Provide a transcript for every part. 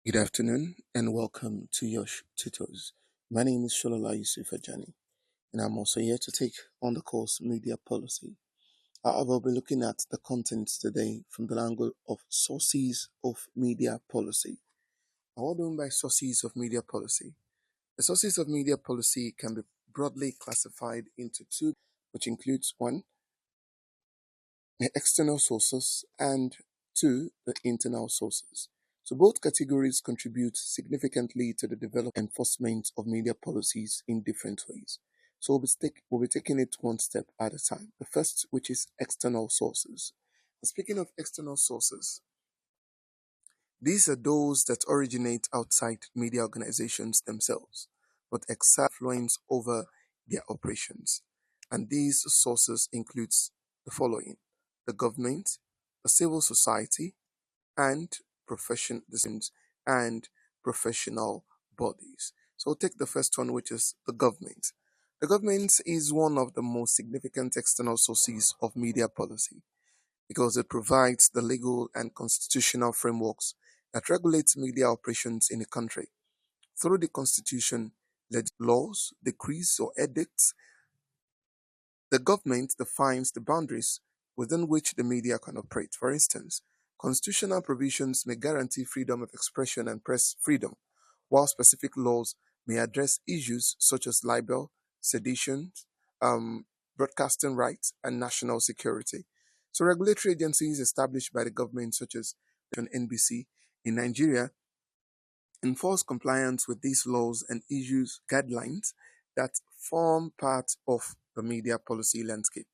Good afternoon and welcome to your tutors. My name is Sholola Yusuf Ajani, and I'm also here to take on the course Media Policy. However, we'll be looking at the contents today from the angle of sources of media policy. Now, what do I mean by sources of media policy? The sources of media policy can be broadly classified into two, which includes one, the external sources, and two, the internal sources. So both categories contribute significantly to the development and enforcement of media policies in different ways. So we'll be taking it one step at a time. The first, which is external sources. Speaking of external sources, these are those that originate outside media organizations themselves, but exert influence over their operations. And these sources includes the following: the government, the civil society, and and professional bodies. So we'll take the first one, which is the government. The government is one of the most significant external sources of media policy because it provides the legal and constitutional frameworks that regulate media operations in a country. Through the constitution, laws, decrees, or edicts, the government defines the boundaries within which the media can operate. For instance, constitutional provisions may guarantee freedom of expression and press freedom, while specific laws may address issues such as libel, sedition, um, broadcasting rights, and national security. So, regulatory agencies established by the government, such as NBC in Nigeria, enforce compliance with these laws and issues guidelines that form part of the media policy landscape.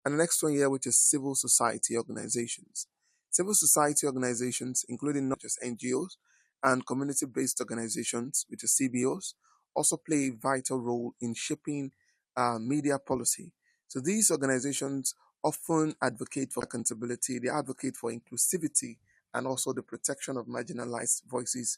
And the next one here, which is civil society organizations. Civil society organizations, including not just NGOs and community based organizations, which is CBOs, also play a vital role in shaping media policy. So these organizations often advocate for accountability, they advocate for inclusivity, and also the protection of marginalized voices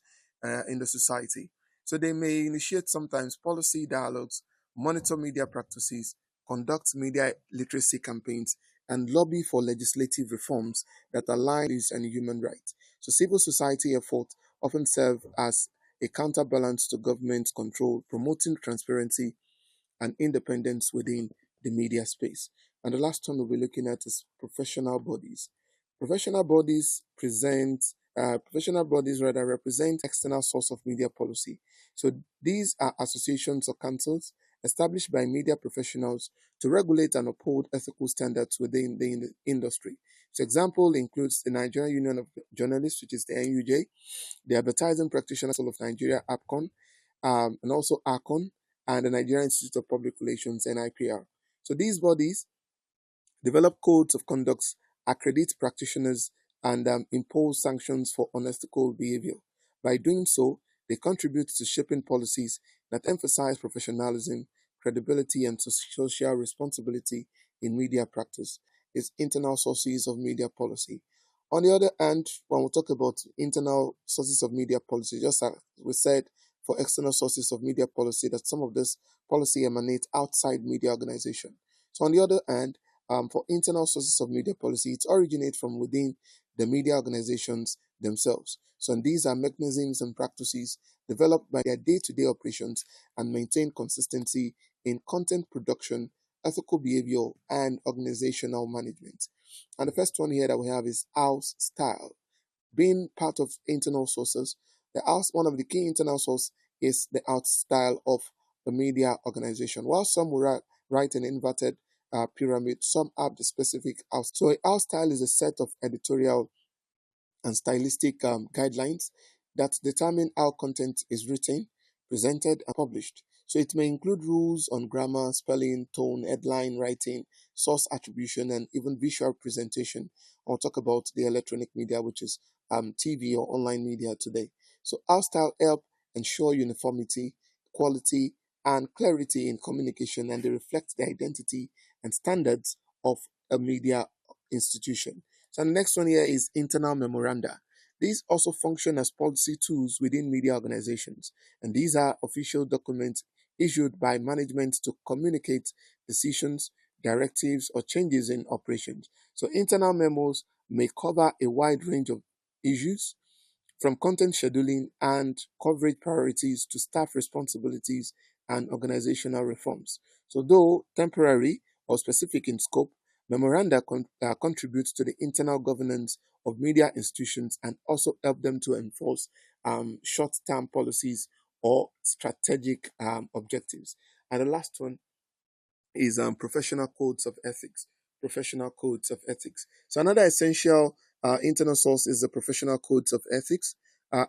in the society. So they may initiate sometimes policy dialogues, monitor media practices, conduct media literacy campaigns, and lobby for legislative reforms that align with and human rights. So civil society efforts often serve as a counterbalance to government control, promoting transparency and independence within the media space. And the last one we'll be looking at is professional bodies. Professional bodies professional bodies rather represent external source of media policy. So these are associations or councils established by media professionals to regulate and uphold ethical standards within the industry. So example includes the Nigerian Union of Journalists, which is the NUJ, the Advertising Practitioners Council of Nigeria, APCON, and also ACON, and the Nigerian Institute of Public Relations, NIPR. So these bodies develop codes of conduct, accredit practitioners, and impose sanctions for unethical behavior. By doing so, they contribute to shaping policies that emphasize professionalism, credibility, and social responsibility in media practice. Is internal sources of media policy. On the other hand, when we talk about internal sources of media policy, just as we said for external sources of media policy, that some of this policy emanates outside media organization. So on the other hand, for internal sources of media policy, it originates from within the media organizations themselves. So and these are mechanisms and practices developed by their day-to-day operations and maintain consistency in content production, ethical behavior, and organizational management. And the first one here that we have is house style. Being part of internal sources, the house, one of the key internal source is the house style of the media organization. While some will write an inverted pyramid, some have the specific house. So a house style is a set of editorial and stylistic guidelines that determine how content is written, presented, and published. So it may include rules on grammar, spelling, tone, headline writing, source attribution, and even visual presentation. I'll talk about the electronic media, which is TV or online media today. So our style help ensure uniformity, quality, and clarity in communication, and they reflect the identity and standards of a media institution. So the next one here is internal memoranda. These also function as policy tools within media organizations, and these are official documents issued by management to communicate decisions, directives, or changes in operations. So internal memos may cover a wide range of issues from content scheduling and coverage priorities to staff responsibilities and organizational reforms. So, though temporary or specific in scope, memoranda contribute to the internal governance of media institutions and also help them to enforce short term policies or strategic objectives. And the last one is professional codes of ethics. Professional codes of ethics. So another essential internal source is the professional codes of ethics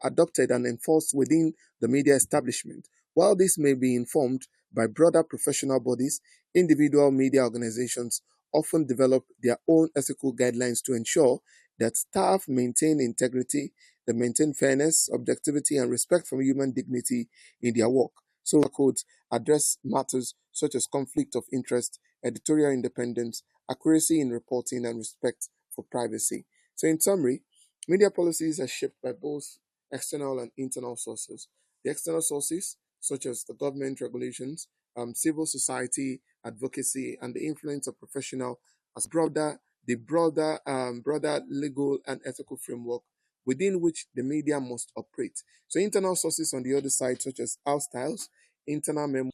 adopted and enforced within the media establishment. While this may be informed by broader professional bodies, individual media organizations often develop their own ethical guidelines to ensure that staff maintain integrity, they maintain fairness, objectivity, and respect for human dignity in their work. So codes address matters such as conflict of interest, editorial independence, accuracy in reporting, and respect for privacy. So, in summary, media policies are shaped by both external and internal sources. The external sources, such as the government regulations, civil society, advocacy, and the influence of professional, as broader legal and ethical framework within which the media must operate. So, internal sources on the other side, such as our styles, internal memo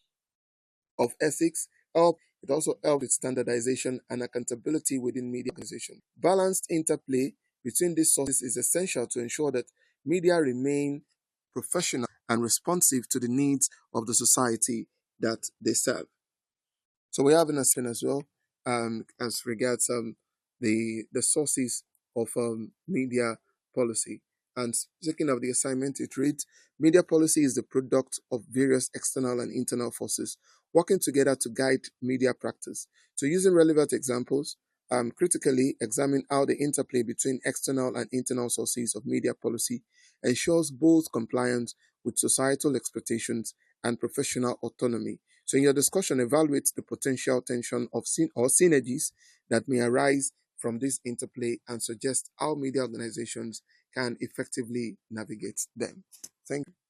of ethics help. It also helps with standardization and accountability within media organizations. Balanced interplay between these sources is essential to ensure that media remain professional and responsive to the needs of the society that they serve. So we have an assignment as well as regards the sources of media policy. And speaking of the assignment, it reads: Media policy is the product of various external and internal forces working together to guide media practice. So, using relevant examples, critically examine how the interplay between external and internal sources of media policy ensures both compliance with societal expectations and professional autonomy. So, in your discussion, evaluate the potential tension of or synergies that may arise from this interplay and suggest how media organizations can effectively navigate them. Thank you.